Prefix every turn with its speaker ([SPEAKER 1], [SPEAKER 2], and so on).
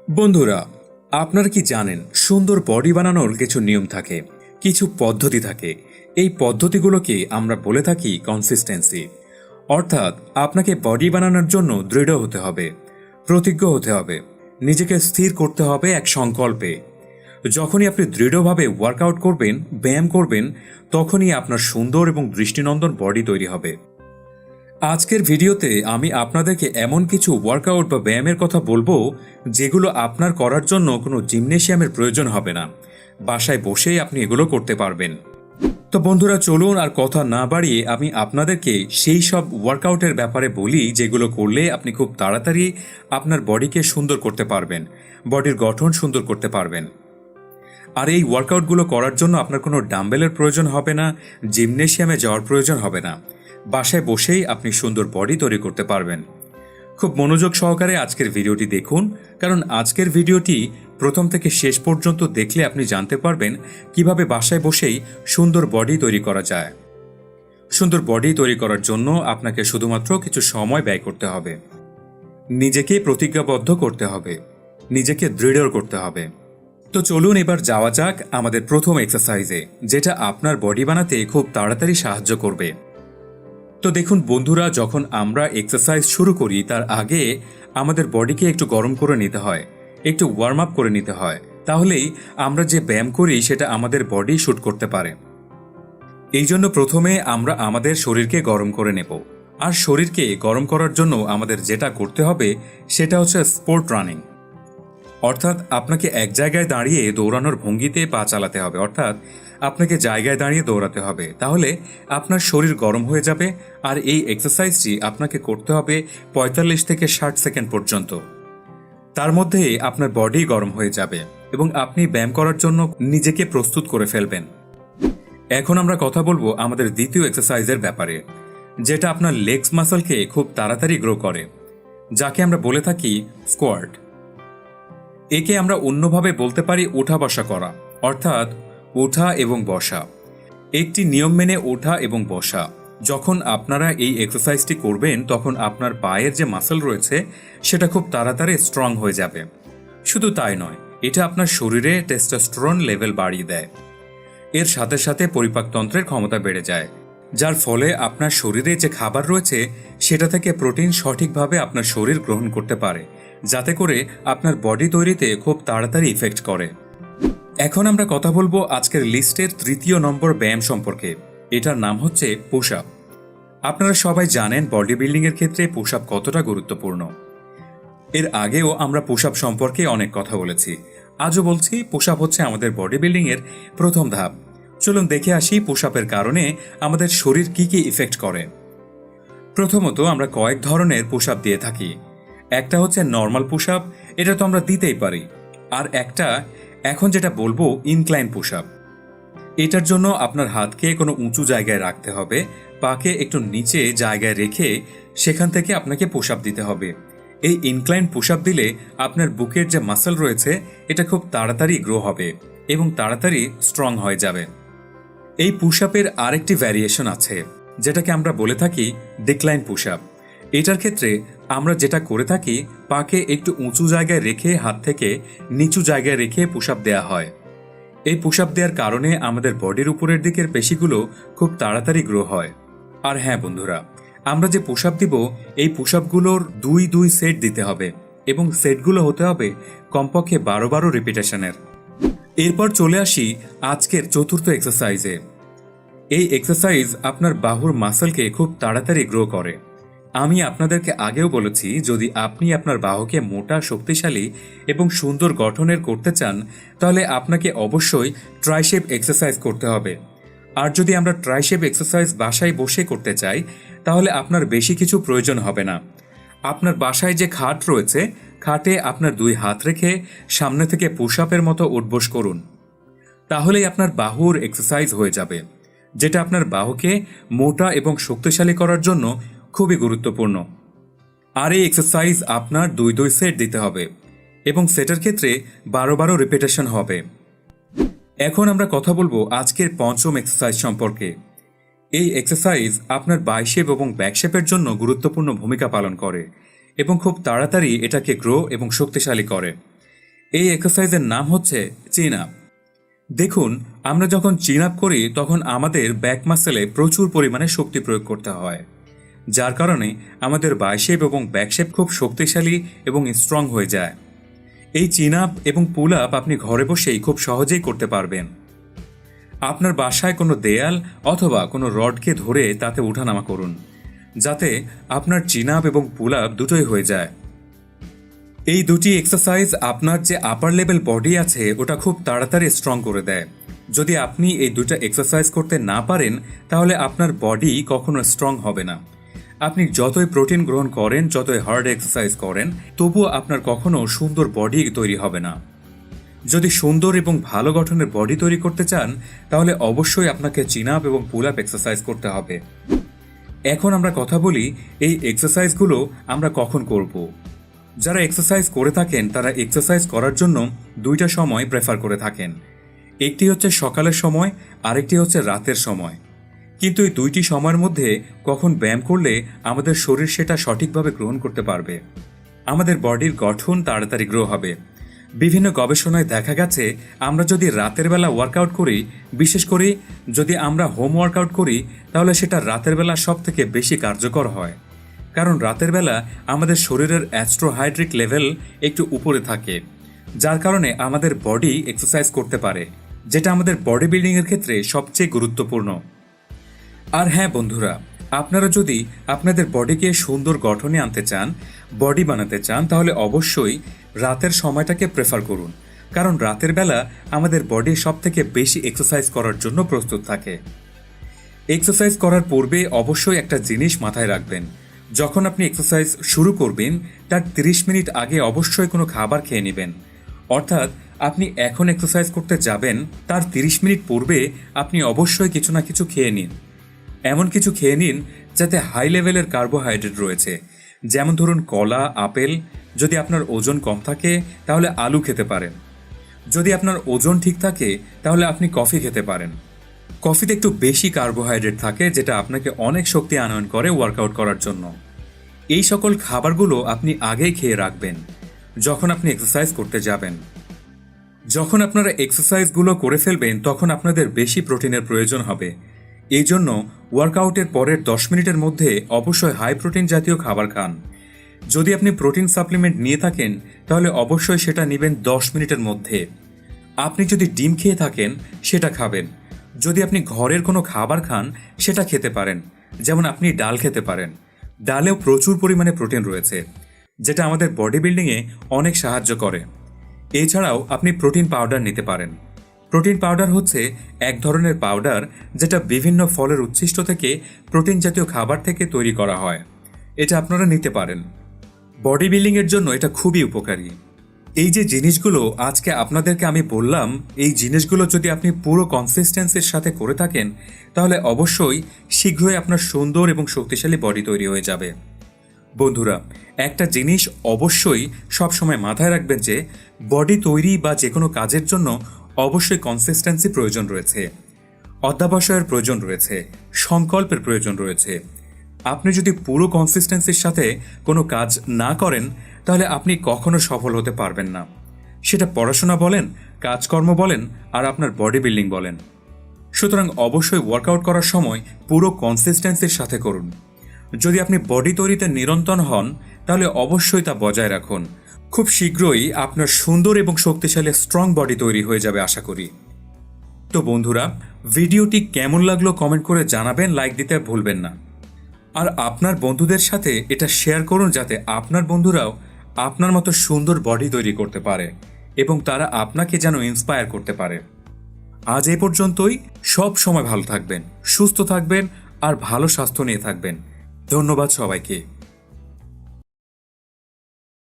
[SPEAKER 1] বন্ধুরা, আপনারা কি জানেন সুন্দর বডি বানানোর কিছু নিয়ম থাকে, কিছু পদ্ধতি থাকে। এই পদ্ধতিগুলোকে আমরা বলে থাকি কনসিস্টেন্সি। অর্থাৎ আপনাকে বডি বানানোর জন্য দৃঢ় হতে হবে, প্রতিজ্ঞ হতে হবে, নিজেকে স্থির করতে হবে এক সংকল্পে। যখনই আপনি দৃঢ়ভাবে ওয়ার্কআউট করবেন, ব্যায়াম করবেন, তখনই আপনার সুন্দর এবং দৃষ্টিনন্দন বডি তৈরি হবে। আজকের ভিডিওতে আমি আপনাদেরকে এমন কিছু ওয়ার্কআউট বা ব্যায়ামের কথা বলবো যেগুলো আপনার করার জন্য কোনো জিমনেশিয়ামের প্রয়োজন হবে না। বাসায় বসেই আপনি এগুলো করতে পারবেন। তো বন্ধুরা, চলুন আর কথা না বাড়িয়ে আমি আপনাদেরকে সেই সব ওয়ার্কআউটের ব্যাপারে বলি যেগুলো করলে আপনি খুব তাড়াতাড়ি আপনার বডিকে সুন্দর করতে পারবেন, বডির গঠন সুন্দর করতে পারবেন। আর এই ওয়ার্কআউটগুলো করার জন্য আপনার কোনো ডাম্বেলের প্রয়োজন হবে না, জিমনেশিয়ামে যাওয়ার প্রয়োজন হবে না। বাসায় বসেই আপনি সুন্দর বডি তৈরি করতে পারবেন। খুব মনোযোগ সহকারে আজকের ভিডিওটি দেখুন, কারণ আজকের ভিডিওটি প্রথম থেকে শেষ পর্যন্ত দেখলে আপনি জানতে পারবেন কিভাবে বাসায় বসেই সুন্দর বডি তৈরি করা যায়। সুন্দর বডি তৈরি করার জন্য আপনাকে শুধুমাত্র কিছু সময় ব্যয় করতে হবে, নিজেকে প্রতিজ্ঞাবদ্ধ করতে হবে, নিজেকে দৃঢ় করতে হবে। তো চলুন এবার যাওয়া যাক আমাদের প্রথম এক্সারসাইজে, যেটা আপনার বডি বানাতে খুব তাড়াতাড়ি সাহায্য করবে। তো দেখুন বন্ধুরা, যখন আমরা এক্সারসাইজ শুরু করি তার আগে আমাদের বডিকে একটু গরম করে নিতে হয়, একটু ওয়ার্ম আপ করে নিতে হয়। তাহলেই আমরা যে ব্যায়াম করি সেটা আমাদের বডি শুট করতে পারে। এই জন্য প্রথমে আমরা আমাদের শরীরকে গরম করে নেব। আর শরীরকে গরম করার জন্য আমাদের যেটা করতে হবে সেটা হচ্ছে স্পোর্ট রানিং। অর্থাৎ আপনাকে এক জায়গায় দাঁড়িয়ে দৌড়ানোর ভঙ্গিতে পা চালাতে হবে, অর্থাৎ আপনাকে জায়গায় দাঁড়িয়ে দৌড়াতে হবে। তাহলে আপনার শরীর গরম হয়ে যাবে। আর এই এক্সারসাইজটি আপনাকে করতে হবে 45 থেকে 60 সেকেন্ড পর্যন্ত। তার মধ্যে আপনার বডি গরম হয়ে যাবে এবং আপনি ব্যায়াম করার জন্য নিজেকে প্রস্তুত করে ফেলবেন। এখন আমরা কথা বলবো আমাদের দ্বিতীয় এক্সারসাইজের ব্যাপারে, যেটা আপনার লেগস মাসলকে খুব তাড়াতাড়ি গ্রো করে, যাকে আমরা বলে থাকি স্কোয়াট। একে আমরা অন্যভাবে বলতে পারি ওঠা বসা করা, অর্থাৎ ওঠা এবং বসা। একটি নিয়ম মেনে ওঠা এবং বসা। যখন আপনারা এই এক্সারসাইজটি করবেন তখন আপনার পায়ের যে মাসল রয়েছে সেটা খুব তাড়াতাড়ি স্ট্রং হয়ে যাবে। শুধু তাই নয়, এটা আপনার শরীরে টেস্টোস্টেরন লেভেল বাড়িয়ে দেয়। এর সাথে সাথে পরিপাকতন্ত্রের ক্ষমতা বেড়ে যায়, যার ফলে আপনার শরীরে যে খাবার রয়েছে সেটা থেকে প্রোটিন সঠিকভাবে আপনার শরীর গ্রহণ করতে পারে, যাতে করে আপনার বডি তৈরিতে খুব তাড়াতাড়ি ইফেক্ট করে। এখন আমরা কথা বলবো আজকের লিস্টের তৃতীয় নম্বর ব্যায়াম সম্পর্কে। এটার নাম হচ্ছে পুশ আপ। আপনারা সবাই জানেন বডি বিল্ডিং এর ক্ষেত্রে পুশ আপ কতটা গুরুত্বপূর্ণ। এর আগেও আমরা পুশ আপ সম্পর্কে অনেক কথা বলেছি, আজও বলছি। পুশ আপ হচ্ছে আমাদের বডি বিল্ডিং এর প্রথম ধাপ। চলুন দেখে আসি পুশ আপের কারণে আমাদের শরীর কি কি ইফেক্ট করে। প্রথমত, আমরা কয়েক ধরনের পুশ আপ দিয়ে থাকি। একটা হচ্ছে নর্মাল পুশ আপ, এটা তো আমরা দিতেই পারি। আর একটা এখন যেটা বলবো ইনক্লাইন পুশ আপ। এটার জন্য আপনার হাতকে কোনো উঁচু জায়গায় রাখতে হবে, পাকে একটু নিচে জায়গায় রেখে সেখান থেকে আপনাকে পুশ আপ দিতে হবে। এই ইনক্লাইন পুশ আপ দিলে আপনার বুকের যে মাসল রয়েছে এটা খুব তাড়াতাড়ি গ্রো হবে এবং তাড়াতাড়ি স্ট্রং হয়ে যাবে। এই পুশ আপের আরেকটি ভ্যারিয়েশন আছে, যেটাকে আমরা বলে থাকি ডিক্লাইন পুশ আপ। এটার ক্ষেত্রে আমরা যেটা করে থাকি, পাকে একটু উঁচু জায়গায় রেখে হাত থেকে নিচু জায়গায় রেখে পুশ আপ দেওয়া হয়। এই পুশ আপ দেওয়ার কারণে আমাদের বডির উপরের দিকের পেশিগুলো খুব তাড়াতাড়ি গ্রো হয়। আর হ্যাঁ বন্ধুরা, আমরা যে পুশ আপ দিব এই পুশ আপগুলোর 2 সেট দিতে হবে এবং সেটগুলো হতে হবে কমপক্ষে 12 রিপিটেশনের। এরপর চলে আসি আজকের চতুর্থ এক্সারসাইজে। এই এক্সারসাইজ আপনার বাহুর মাসলকে খুব তাড়াতাড়ি গ্রো করে। আমি আপনাদেরকে আগেও বলেছি, যদি আপনি আপনার বাহুকে মোটা, শক্তিশালী এবং সুন্দর গঠনের করতে চান তাহলে আপনাকে অবশ্যই ট্রাইসেপ এক্সারসাইজ করতে হবে। আর যদি আমরা ট্রাইসেপ এক্সারসাইজ বাসায় বসে করতে চাই তাহলে আপনার বেশি কিছু প্রয়োজন হবে না। আপনার বাসায় যে খাট রয়েছে, খাটে আপনার 2 হাত রেখে সামনে থেকে পুশ আপের মতো উঠবোস করুন। তাহলেই আপনার বাহুর এক্সারসাইজ হয়ে যাবে, যেটা আপনার বাহুকে মোটা এবং শক্তিশালী করার জন্য খুবই গুরুত্বপূর্ণ। আর এই এক্সারসাইজ আপনার 2 সেট দিতে হবে এবং সেটার ক্ষেত্রে 12 রিপিটেশন হবে। এখন আমরা কথা বলবো আজকের পঞ্চম এক্সারসাইজ সম্পর্কে। এই এক্সারসাইজ আপনার বাইসেপ এবং ব্যাকশেপের জন্য গুরুত্বপূর্ণ ভূমিকা পালন করে এবং খুব তাড়াতাড়ি এটাকে গ্রো এবং শক্তিশালী করে। এই এক্সারসাইজের নাম হচ্ছে চিন আপ। দেখুন, আমরা যখন চিন আপ করি তখন আমাদের ব্যাক মাসেলে প্রচুর পরিমাণে শক্তি প্রয়োগ করতে হয়, যার কারণে আমাদের বাইসেপ এবং ব্যাকশেপ খুব শক্তিশালী এবং স্ট্রং হয়ে যায়। এই চিন আপ এবং পুল আপ আপনি ঘরে বসেই খুব সহজেই করতে পারবেন। আপনার বাসায় কোনো দেয়াল অথবা কোনো রডকে ধরে তাতে ওঠানামা করুন, যাতে আপনার চিন আপ এবং পুল আপ দুটোই হয়ে যায়। এই দুটি এক্সারসাইজ আপনার যে আপার লেভেল বডি আছে ওটা খুব তাড়াতাড়ি স্ট্রং করে দেয়। যদি আপনি এই দুটো এক্সারসাইজ করতে না পারেন তাহলে আপনার বডি কখনো স্ট্রং হবে না। আপনি যতই প্রোটিন গ্রহণ করেন, যতই হার্ড এক্সারসাইজ করেন, তবুও আপনার কখনো সুন্দর বডি তৈরি হবে না। যদি সুন্দর এবং ভালো গঠনের বডি তৈরি করতে চান তাহলে অবশ্যই আপনাকে চিন আপ এবং পুল আপ এক্সারসাইজ করতে হবে। এখন আমরা কথা বলি এই এক্সারসাইজগুলো আমরা কখন করব। যারা এক্সারসাইজ করে থাকেন তারা এক্সারসাইজ করার জন্য দুইটা সময় প্রেফার করে থাকেন। একটি হচ্ছে সকালের সময়, আরেকটি হচ্ছে রাতের সময়। কিন্তু এই দুইটি সময়ের মধ্যে কখন ব্যায়াম করলে আমাদের শরীর সেটা সঠিকভাবে গ্রহণ করতে পারবে, আমাদের বডির গঠন তাড়াতাড়ি গ্রো হবে। বিভিন্ন গবেষণায় দেখা গেছে আমরা যদি রাতের বেলা ওয়ার্কআউট করি, বিশেষ করে যদি আমরা হোম ওয়ার্কআউট করি, তাহলে সেটা রাতের বেলা সব থেকে বেশি কার্যকর হয়। কারণ রাতের বেলা আমাদের শরীরের অ্যাস্ট্রোহাইড্রিক লেভেল একটু উপরে থাকে, যার কারণে আমাদের বডি এক্সারসাইজ করতে পারে, যেটা আমাদের বডি বিল্ডিংয়ের ক্ষেত্রে সবচেয়ে গুরুত্বপূর্ণ। আর হ্যাঁ বন্ধুরা, আপনারা যদি আপনাদের বডিকে সুন্দর গঠনে আনতে চান, বডি বানাতে চান, তাহলে অবশ্যই রাতের সময়টাকে প্রেফার করুন। কারণ রাতের বেলা আমাদের বডি সব থেকে বেশি এক্সারসাইজ করার জন্য প্রস্তুত থাকে। এক্সারসাইজ করার পূর্বে অবশ্যই একটা জিনিস মাথায় রাখবেন, যখন আপনি এক্সারসাইজ শুরু করবেন তার 30 মিনিট আগে অবশ্যই কোনো খাবার খেয়ে নেবেন। অর্থাৎ আপনি এখন এক্সারসাইজ করতে যাবেন তার 30 মিনিট পূর্বে আপনি অবশ্যই কিছু না কিছু খেয়ে নিন। এমন কিছু খেয়ে নিন যাতে হাই লেভেলের কার্বোহাইড্রেট রয়েছে, যেমন ধরুন কলা, আপেল। যদি আপনার ওজন কম থাকে তাহলে আলু খেতে পারেন। যদি আপনার ওজন ঠিক থাকে তাহলে আপনি কফি খেতে পারেন। কফিতে একটু বেশি কার্বোহাইড্রেট থাকে, যেটা আপনাকে অনেক শক্তি আনয়ন করে ওয়ার্কআউট করার জন্য। এই সকল খাবারগুলো আপনি আগেই খেয়ে রাখবেন যখন আপনি এক্সারসাইজ করতে যাবেন। যখন আপনারা এক্সারসাইজগুলো করে ফেলবেন তখন আপনাদের বেশি প্রোটিনের প্রয়োজন হবে। এই জন্য ওয়ার্কআউটের পরের 10 মিনিটের মধ্যে অবশ্যই হাই প্রোটিন জাতীয় খাবার খান। যদি আপনি প্রোটিন সাপ্লিমেন্ট নিয়ে থাকেন তাহলে অবশ্যই সেটা নেবেন 10 মিনিটের মধ্যে। আপনি যদি ডিম খেয়ে থাকেন সেটা খাবেন। যদি আপনি ঘরের কোনো খাবার খান সেটা খেতে পারেন, যেমন আপনি ডাল খেতে পারেন। ডালেও প্রচুর পরিমাণে প্রোটিন রয়েছে, যেটা আমাদের বডি বিল্ডিংয়ে অনেক সাহায্য করে। এছাড়াও আপনি প্রোটিন পাউডার নিতে পারেন। প্রোটিন পাউডার হচ্ছে এক ধরনের পাউডার যেটা বিভিন্ন ফলের উচ্ছিষ্ট থেকে প্রোটিন জাতীয় খাবার থেকে তৈরি করা হয়। এটা আপনারা নিতে পারেন। বডি বিল্ডিংয়ের জন্য এটা খুবই উপকারী। এই যে জিনিসগুলো আজকে আপনাদেরকে আমি বললাম, এই জিনিসগুলো যদি আপনি পুরো কনসিস্টেন্সির সাথে করে থাকেন তাহলে অবশ্যই শীঘ্রই আপনার সুন্দর এবং শক্তিশালী বডি তৈরি হয়ে যাবে। বন্ধুরা, একটা জিনিস অবশ্যই সবসময় মাথায় রাখবেন যে বডি তৈরি বা যে কোনো কাজের জন্য অবশ্যই কনসিস্টেন্সি প্রয়োজন রয়েছে, অধ্যাবসায়ের প্রয়োজন রয়েছে, সংকল্পের প্রয়োজন রয়েছে। আপনি যদি পুরো কনসিস্টেন্সির সাথে কোনো কাজ না করেন তাহলে আপনি কখনো সফল হতে পারবেন না। সেটা পড়াশোনা বলেন, কাজকর্ম বলেন, আর আপনার বডি বিল্ডিং বলেন। সুতরাং অবশ্যই ওয়ার্কআউট করার সময় পুরো কনসিস্টেন্সির সাথে করুন। যদি আপনি বডি তৈরিতে নিরন্তর হন তাহলে অবশ্যই তা বজায় রাখুন। খুব শীঘ্রই আপনার সুন্দর এবং শক্তিশালী স্ট্রং বডি তৈরি হয়ে যাবে আশা করি। তো বন্ধুরা, ভিডিওটি কেমন লাগলো কমেন্ট করে জানাবেন, লাইক দিতে ভুলবেন না। আর আপনার বন্ধুদের সাথে এটা শেয়ার করুন যাতে আপনার বন্ধুরাও আপনার মতো সুন্দর বডি তৈরি করতে পারে এবং তারা আপনাকে যেন ইন্সপায়ার করতে পারে। আজ এ পর্যন্তই। সব সময় ভালো থাকবেন, সুস্থ থাকবেন আর ভালো স্বাস্থ্য নিয়ে থাকবেন। ধন্যবাদ সবাইকে।